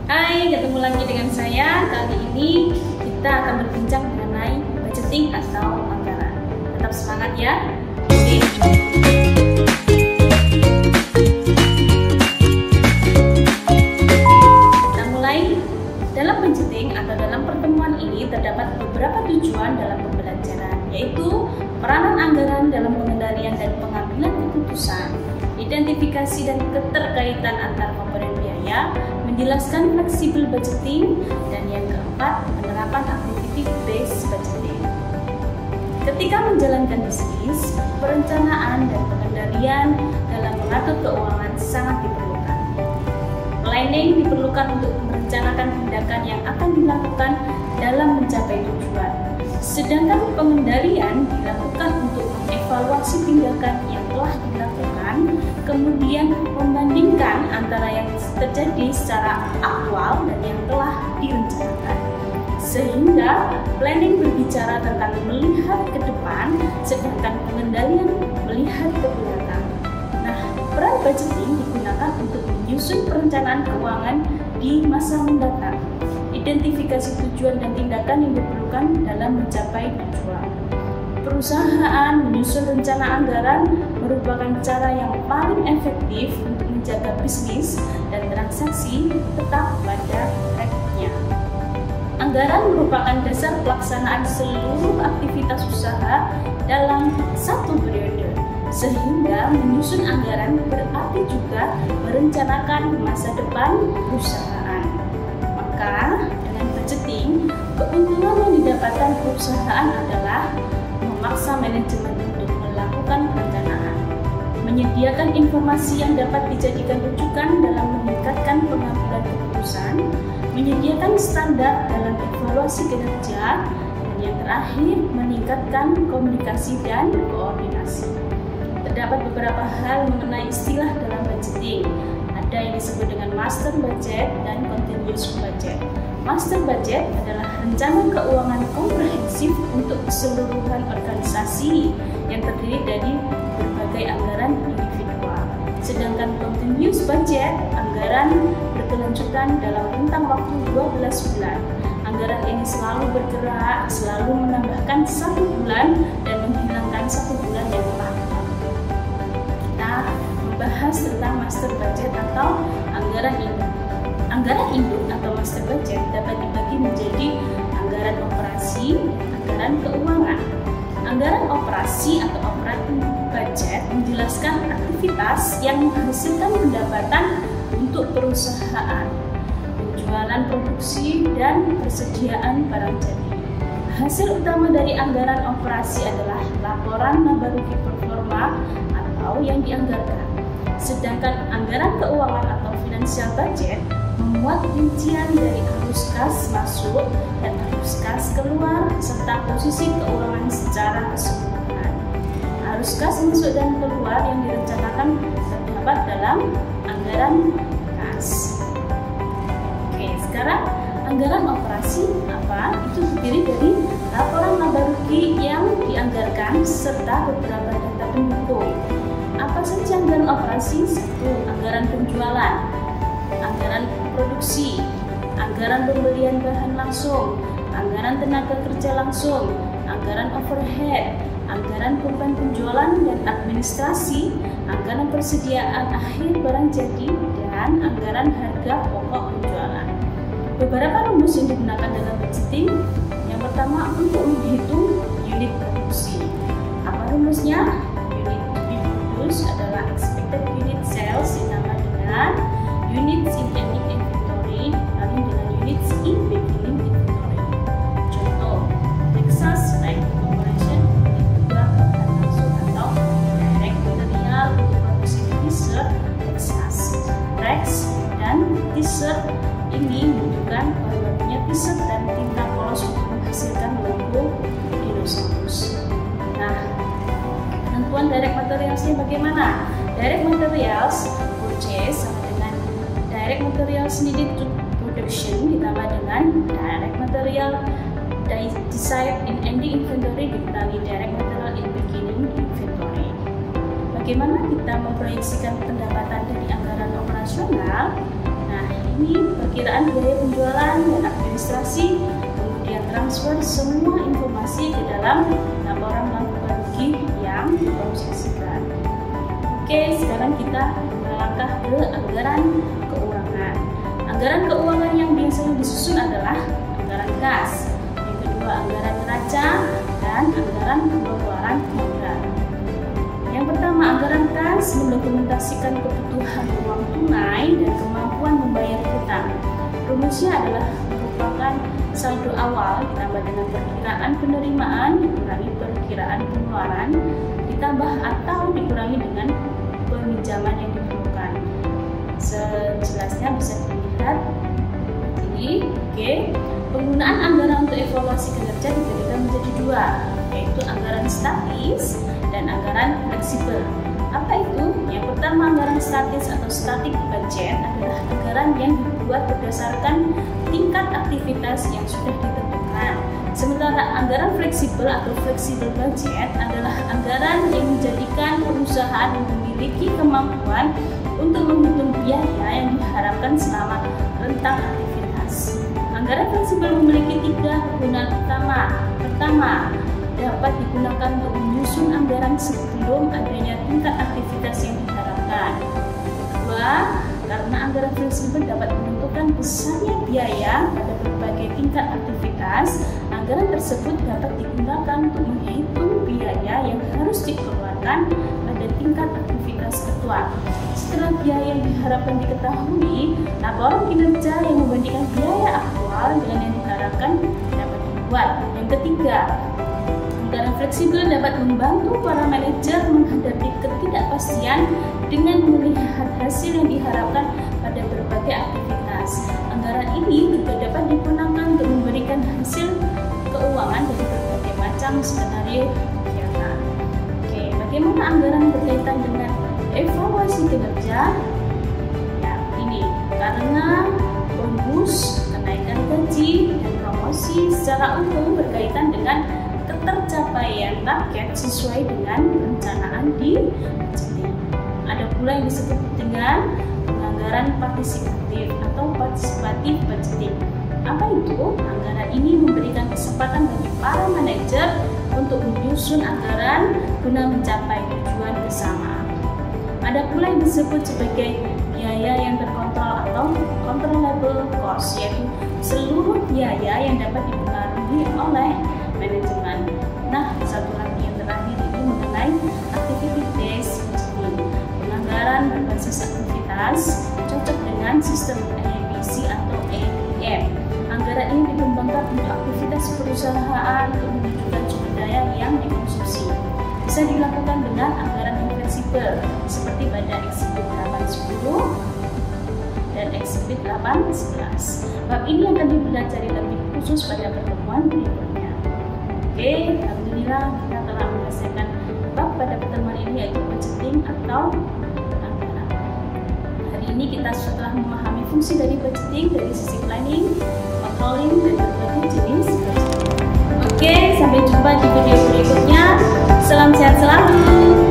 Hai, ketemu lagi dengan saya. Kali ini kita akan berbincang mengenai budgeting atau anggaran. Tetap semangat ya. Oke. Kita mulai. Dalam budgeting atau dalam pertemuan ini terdapat beberapa tujuan dalam pembelajaran, yaitu peranan anggaran dalam pengendalian dan pengambilan keputusan, identifikasi dan keterkaitan antar komponen biaya, menjelaskan flexible budgeting, dan yang keempat, penerapan activity based budgeting. Ketika menjalankan bisnis, perencanaan dan pengendalian dalam mengatur keuangan sangat diperlukan. Planning diperlukan untuk merencanakan tindakan yang akan dilakukan dalam mencapai tujuan. Sedangkan pengendalian dilakukan untuk mengevaluasi tindakan yang telah dilakukan, kemudian membandingkan antara yang terjadi secara aktual dan yang telah direncanakan. Sehingga planning berbicara tentang melihat ke depan, sedangkan pengendalian melihat ke belakang. Nah, peran budgeting digunakan untuk menyusun perencanaan keuangan di masa mendatang, identifikasi tujuan dan tindakan yang diperlukan dalam mencapai tujuan. Perusahaan menyusun rencana anggaran merupakan cara yang paling efektif untuk menjaga bisnis dan transaksi tetap pada tracknya. Anggaran merupakan dasar pelaksanaan seluruh aktivitas usaha dalam satu periode, sehingga menyusun anggaran berarti juga merencanakan masa depan perusahaan. Maka dengan budgeting, keuntungan yang didapatkan perusahaan adalah memaksa manajemen untuk melakukan perencanaan, menyediakan informasi yang dapat dijadikan rujukan dalam meningkatkan pengambilan keputusan, menyediakan standar dalam evaluasi kinerja, dan yang terakhir meningkatkan komunikasi dan koordinasi. Terdapat beberapa hal mengenai istilah dalam budgeting. Ada yang disebut dengan master budget dan continuous budget. Master budget adalah rencana keuangan komprehensif untuk keseluruhan organisasi yang terdiri dari berbagai anggaran individual. Sedangkan continuous budget, anggaran berkelanjutan dalam rentang waktu 12 bulan. Anggaran ini selalu bergerak, selalu menambahkan 1 bulan dan menghilangkan 1 bulan yang telah berlalu. Kita membahas tentang master budget atau anggaran induk. Anggaran induk atau master budget dapat dibagi menjadi anggaran operasi dan anggaran keuangan. Anggaran operasi atau operating budget menjelaskan aktivitas yang menghasilkan pendapatan untuk perusahaan, penjualan produksi, dan persediaan barang jadi. Hasil utama dari anggaran operasi adalah laporan laba rugi performa atau yang dianggarkan. Sedangkan anggaran keuangan atau financial budget memuat rincian dari arus kas masuk dan arus kas keluar serta posisi keuangan secara keseluruhan. Arus kas masuk dan keluar yang direncanakan terdapat dalam anggaran kas. Oke, sekarang anggaran operasi apa? Itu terdiri dari laporan laba rugi yang dianggarkan serta beberapa data pendukung. Apa saja anggaran operasi? 1. Anggaran penjualan, anggaran produksi, anggaran pembelian bahan langsung, anggaran tenaga kerja langsung, anggaran overhead, anggaran beban penjualan dan administrasi, anggaran persediaan akhir barang jadi, dan anggaran harga pokok penjualan. Beberapa rumus yang digunakan dalam budgeting. Yang pertama, untuk menghitung unit produksi. Apa rumusnya? Unit to be produced adalah expected unit sales ditambah dengan units in ending inventory lalu dengan units in beginning inventory. Contoh, Texas Rate Corporation diubah ke bahan langsung atau direct material untuk produksi t-shirt Texas. Rex dan t-shirt ini menunjukkan bahannya t-shirt dan tinta polos untuk menghasilkan logo dinosaurus. Nah, penentuan direct materialsnya bagaimana? Direct materials purchase sama dengan direct materials needed to production ditambah dengan direct material desired in ending inventory dikali direct material in beginning inventory. Bagaimana kita memproyeksikan pendapatan dari anggaran operasional? Nah, ini perkiraan pengadaan biaya penjualan dan administrasi, kemudian transfer semua informasi ke dalam laporan laba rugi yang kamu saksikan. Oke, sekarang kita melangkah ke anggaran keuangan. Anggaran keuangan yang biasanya disusun adalah anggaran kas, yang kedua anggaran neraca, dan anggaran pengeluaran modal. Yang pertama, anggaran kas mendokumentasikan kebutuhan uang tunai dan kemampuan membayar hutang. Rumusnya adalah merupakan saldo awal ditambah dengan perkiraan penerimaan dikurangi perkiraan pengeluaran ditambah atau dikurangi dengan peminjaman yang diperlukan. Sejelasnya bisa dilihat ini. Oke, penggunaan anggaran untuk evaluasi kinerja dibagi menjadi dua, yaitu anggaran statis dan anggaran fleksibel. Apa itu? Yang pertama, anggaran statis atau static budget adalah anggaran yang dibuat berdasarkan tingkat aktivitas yang sudah ditentukan. Sementara anggaran fleksibel atau flexible budget adalah anggaran yang menjadikan perusahaan memiliki kemampuan untuk menghitung biaya yang diharapkan selama rentang aktivitas. Anggaran fleksibel memiliki 3 kegunaan utama. Pertama, dapat digunakan untuk menyusun anggaran sebelum adanya tingkat aktivitas yang diharapkan. Kedua, karena anggaran fleksibel dapat menentukan besarnya biaya pada berbagai tingkat aktivitas, anggaran tersebut dapat digunakan untuk menghitung biaya yang harus dikeluarkan pada tingkat aktivitas tertentu. Setelah biaya yang diharapkan diketahui, laporan kinerja yang membandingkan biaya aktual dengan yang diharapkan dapat dibuat. Yang ketiga, anggaran fleksibel dapat membantu para manajer menghadapi ketidakpastian dengan melihat hasil yang diharapkan pada berbagai aktivitas. Anggaran ini juga dapat digunakan untuk memberikan hasil keuangan dari berbagai macam skenario kegiatan. Oke, bagaimana anggaran berkaitan dengan evaluasi kinerja? Ya, ini karena bonus, kenaikan gaji, dan promosi secara umum berkaitan dengan ketercapaian target sesuai dengan perencanaan di budgeting. Ada pula yang disebut dengan anggaran partisipatif atau participative budgeting. Apa itu? Anggaran ini memberikan kesempatan bagi para manajer untuk menyusun anggaran guna mencapai tujuan bersama. Ada pula yang disebut sebagai biaya yang terkontrol atau controllable cost, yaitu seluruh biaya yang dapat dipengaruhi oleh manajemen. Nah, satu lagi yang terakhir ini mengenai activity based budgeting. Penganggaran berbasis aktivitas cocok dengan sistem ABC atau APM. Anggaran ini dikembangkan untuk aktivitas perusahaan untuk menunjukkan sumber daya yang dikonsumsi. Bisa dilakukan dengan anggaran yang fleksibel seperti pada Exhibit 810 dan Exhibit 811. Bab ini akan dipelajari lebih khusus pada pertemuan berikutnya. Oke, alhamdulillah kita telah menyelesaikan bab pada pertemuan ini, yaitu budgeting atau anggaran. Hari ini kita setelah memahami fungsi dari budgeting dari sisi planning, controlling, dan berbagai jenis budgeting. Oke, sampai jumpa di video berikutnya. Salam sehat selalu.